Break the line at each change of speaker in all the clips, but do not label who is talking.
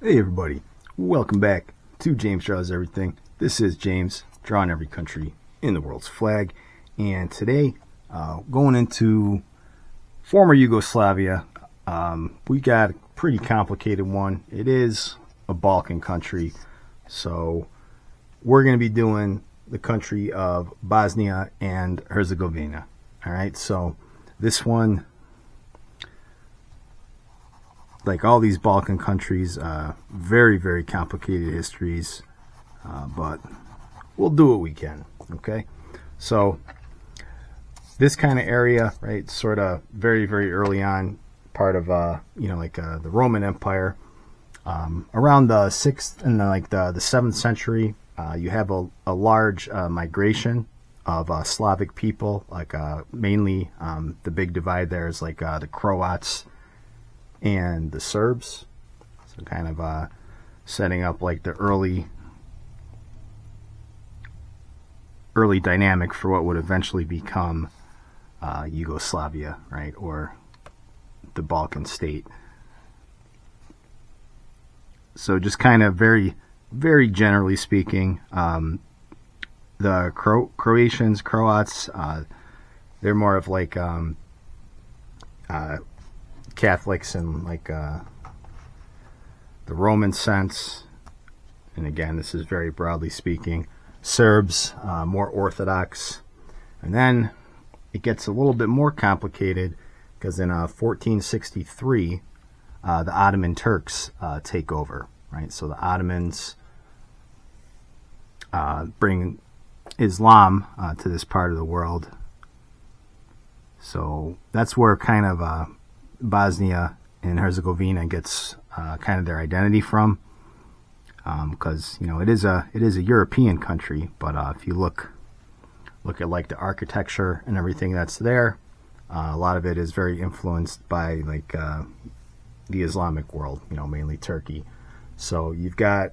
Hey everybody, welcome back to James Draws Everything. This is James, drawing every country in the world's flag. And today, going into former Yugoslavia, we got a pretty complicated one. It is a Balkan country, so we're going to be doing the country of Bosnia and Herzegovina. Alright, so this one, like all these Balkan countries, very, very complicated histories, but we'll do what we can, okay? So this kind of area, right, sort of very, very early on, part of, the Roman Empire. Around the 6th and the 7th century, you have a large migration of Slavic people, mainly the big divide there is the Croats and the Serbs, so kind of setting up the early dynamic for what would eventually become Yugoslavia, right, or the Balkan state. So just kind of very, very generally speaking, the Croatians, Croats, they're more of Catholics in the Roman sense, and again this is very broadly speaking. Serbs, more Orthodox, and then it gets a little bit more complicated because in 1463 the Ottoman Turks take over, right? So the Ottomans bring Islam to this part of the world, so that's where kind of Bosnia and Herzegovina gets kind of their identity from, because it is a European country, but if you look at the architecture and everything that's there, a lot of it is very influenced by the Islamic world, mainly Turkey. So you've got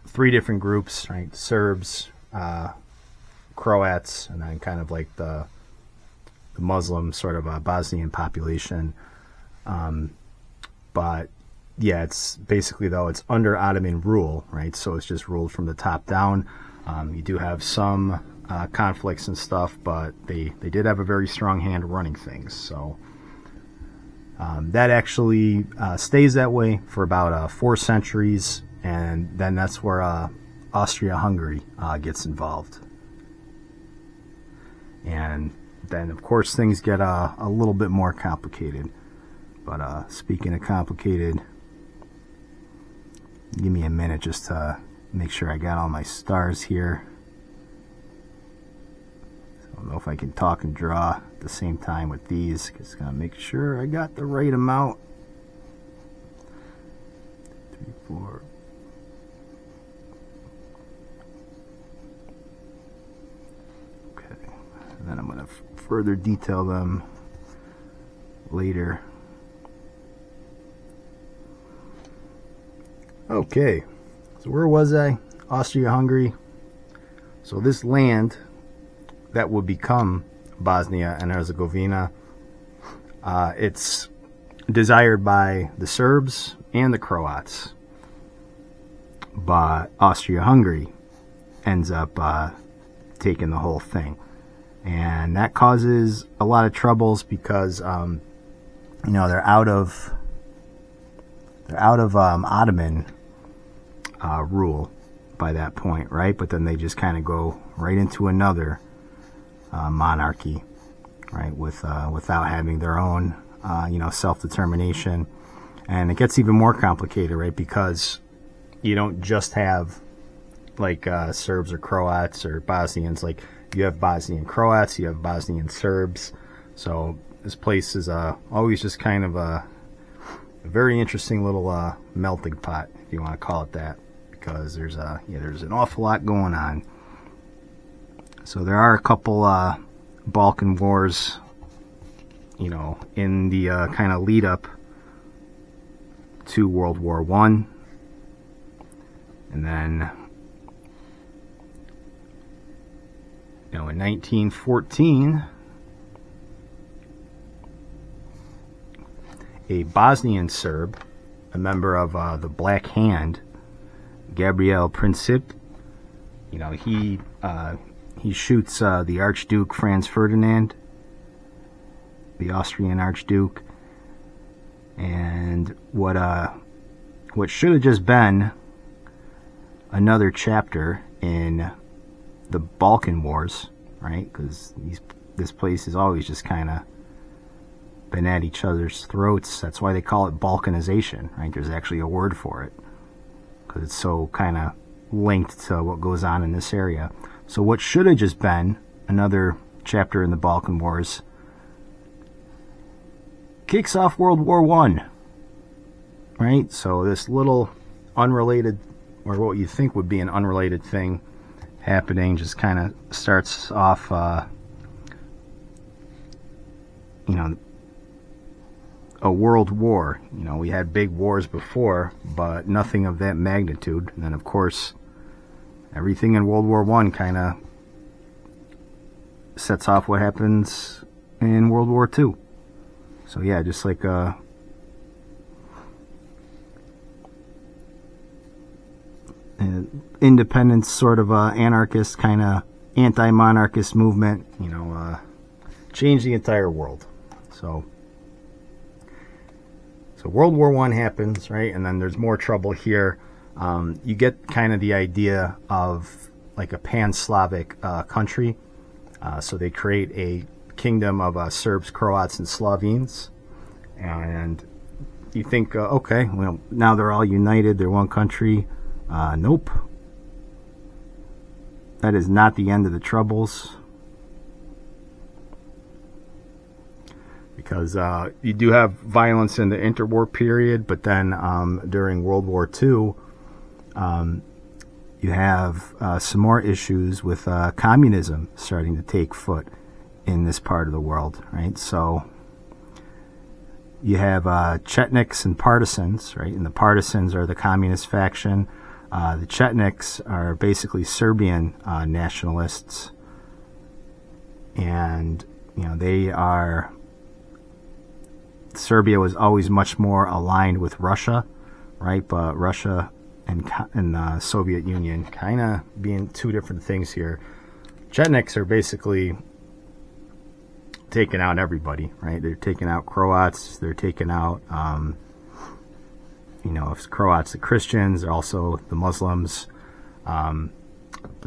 three different groups, right? Serbs, Croats, and then kind of the Muslim sort of Bosnian population. But yeah, it's basically, though, it's under Ottoman rule, right? So it's just ruled from the top down. You do have some conflicts and stuff, but they did have a very strong hand running things. So that actually stays that way for about 4 centuries, and then that's where Austria-Hungary gets involved. And then, of course, things get a little bit more complicated. But speaking of complicated, give me a minute just to make sure I got all my stars here. I don't know if I can talk and draw at the same time with these. Just gotta make sure I got the right amount. 3, 4. Okay, and then I'm gonna further detail them later. Okay, so where was I? Austria-Hungary. So this land that would become Bosnia and Herzegovina, it's desired by the Serbs and the Croats, but Austria-Hungary ends up taking the whole thing, and that causes a lot of troubles because they're out of Ottoman rule by that point, right? But then they just kind of go right into another monarchy, right? Without having their own, self-determination, and it gets even more complicated, right? Because you don't just have Serbs or Croats or Bosnians. You have Bosnian Croats, you have Bosnian Serbs. So this place is always just kind of a very interesting little melting pot, if you want to call it that, because there's an awful lot going on. So there are a couple Balkan wars, in the kind of lead up to World War I, and then in 1914, a Bosnian Serb a member of the Black Hand, Gabriel Princip. He shoots the Archduke Franz Ferdinand, the Austrian Archduke, and what should have just been another chapter in the Balkan Wars, right? Because this place has always just kind of been at each other's throats. That's why they call it balkanization, right? There's actually a word for it, because it's so kind of linked to what goes on in this area. So what should have just been another chapter in the Balkan Wars kicks off World War I, right? So this little unrelated, or what you think would be an unrelated thing happening, just kind of starts off, a world war. We had big wars before, but nothing of that magnitude. And then, of course, everything in World War I kind of sets off what happens in World War II. So yeah, just like independence, sort of anarchist, kind of anti-monarchist movement, changed the entire world. So World War I happens, right? And then there's more trouble here. You get kind of the idea of like a pan-Slavic country. So they create a kingdom of Serbs, Croats, and Slovenes. And you think, okay, well, now they're all united. They're one country. Nope. That is not the end of the troubles. Because you do have violence in the interwar period, but then during World War II, you have some more issues with communism starting to take foot in this part of the world, right? So you have Chetniks and partisans, right? And the partisans are the communist faction. The Chetniks are basically Serbian nationalists, and they are. Serbia was always much more aligned with Russia, right? But Russia and the Soviet Union kind of being two different things here. Chetniks are basically taking out everybody, right? They're taking out Croats. They're taking out, if Croats, the Christians, they're also the Muslims. But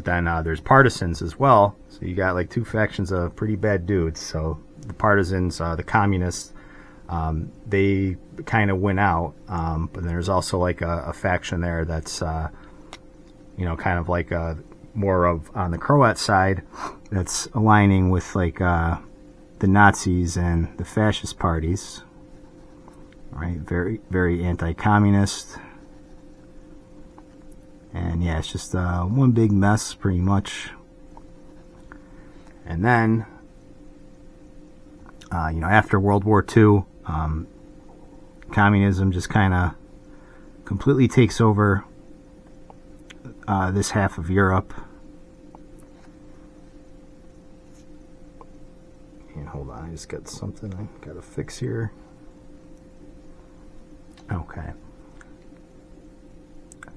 then there's partisans as well. So you got like two factions of pretty bad dudes. So the partisans, the communists, they kind of win out, but there's also like a faction there that's kind of like more of on the Croat side that's aligning with like the Nazis and the fascist parties, right? Very, very anti-communist, and yeah, it's just one big mess pretty much. And then after World War II, communism just kind of completely takes over this half of Europe. And hold on, I just got something I gotta fix here. Okay.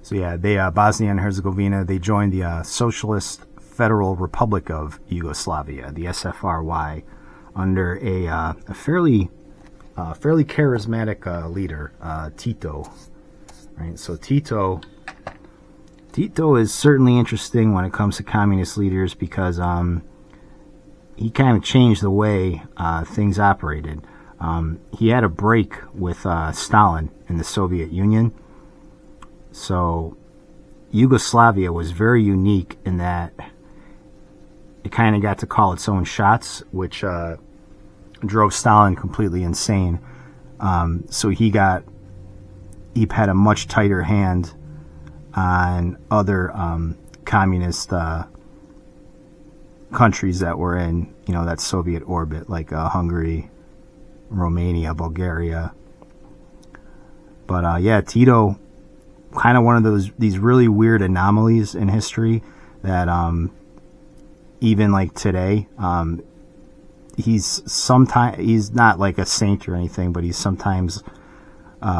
So yeah, they Bosnia and Herzegovina, they joined the Socialist Federal Republic of Yugoslavia, the SFRY, under a fairly charismatic leader, Tito. Right, so Tito is certainly interesting when it comes to communist leaders because he kind of changed the way things operated. He had a break with Stalin in the Soviet Union. So Yugoslavia was very unique in that it kind of got to call its own shots, which drove Stalin completely insane. So he had a much tighter hand on other communist countries that were in that Soviet orbit, like Hungary, Romania, Bulgaria. But yeah, Tito, kind of one of these really weird anomalies in history that even like today, he's not like a saint or anything, but he's sometimes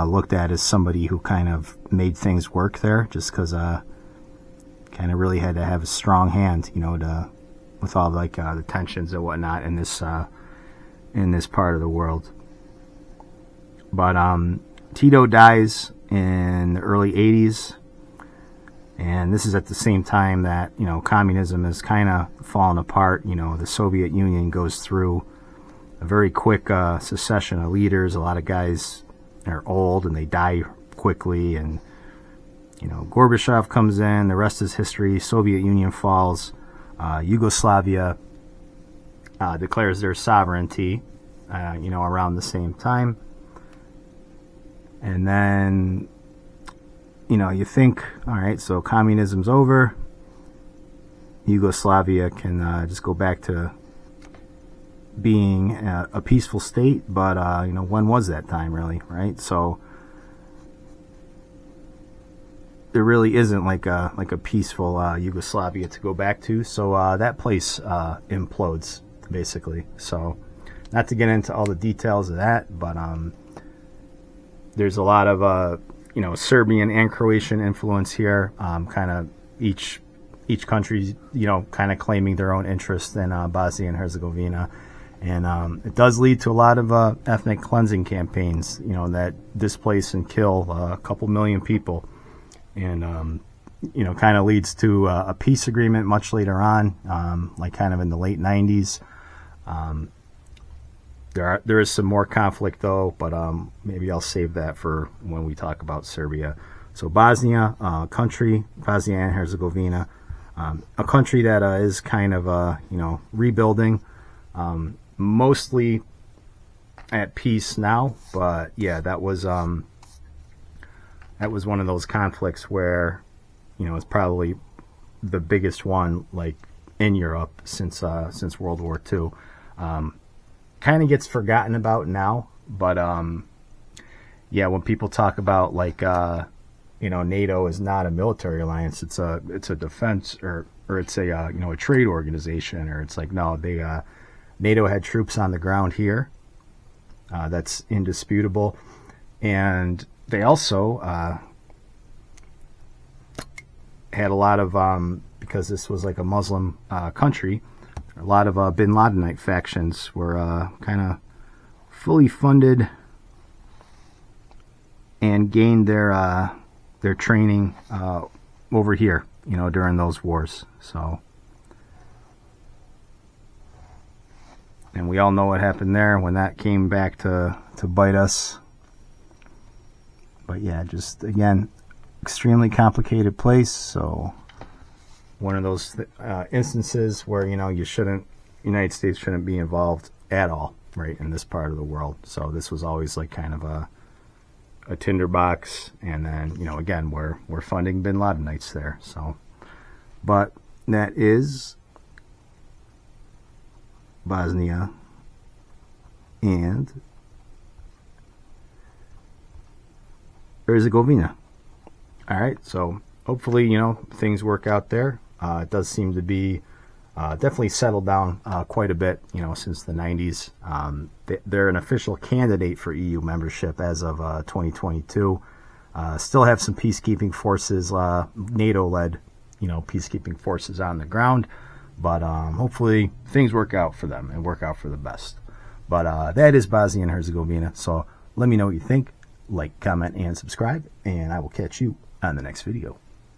looked at as somebody who kind of made things work there, just because kind of really had to have a strong hand, with all like the tensions and whatnot in this part of the world. But Tito dies in the early 80s, and this is at the same time that communism is kind of falling apart. The Soviet Union goes through a very quick succession of leaders. A lot of guys are old and they die quickly, and Gorbachev comes in. The rest is history. Soviet Union falls. Yugoslavia declares their sovereignty, around the same time. And then, you think, all right, so communism's over. Yugoslavia can just go back to being a peaceful state, but when was that time, really, right? So there really isn't like a peaceful Yugoslavia to go back to. So that place implodes, basically. So not to get into all the details of that, but there's a lot of Serbian and Croatian influence here. Kind of each country, kind of claiming their own interest in Bosnia and Herzegovina. And it does lead to a lot of ethnic cleansing campaigns, that displace and kill a couple million people. And, kind of leads to a peace agreement much later on, like kind of in the late 90s. There is some more conflict, though, but maybe I'll save that for when we talk about Serbia. So Bosnia, Bosnia and Herzegovina, a country that is kind of, rebuilding. Mostly at peace now, but yeah, that was one of those conflicts where, it's probably the biggest one like in Europe since World War II. Kind of gets forgotten about now, but yeah, when people talk about like NATO is not a military alliance, it's a defense or it's a a trade organization, or it's like no, NATO had troops on the ground here. That's indisputable. And they also had a lot of, because this was like a Muslim country, a lot of bin Ladenite factions were kind of fully funded and gained their training over here, during those wars. So. And we all know what happened there when that came back to bite us. But yeah, just again, extremely complicated place. So one of those instances where United States shouldn't be involved at all, right, in this part of the world. So this was always like kind of a tinderbox, and then again we're funding bin Ladenites there. So, but that is Bosnia and Herzegovina. All right, so hopefully things work out there. It does seem to be definitely settled down quite a bit since the 90s. They're an official candidate for EU membership as of 2022. Still have some peacekeeping forces, NATO-led peacekeeping forces on the ground. But hopefully things work out for them and work out for the best. But that is Bosnia and Herzegovina. So let me know what you think. Like, comment, and subscribe. And I will catch you on the next video.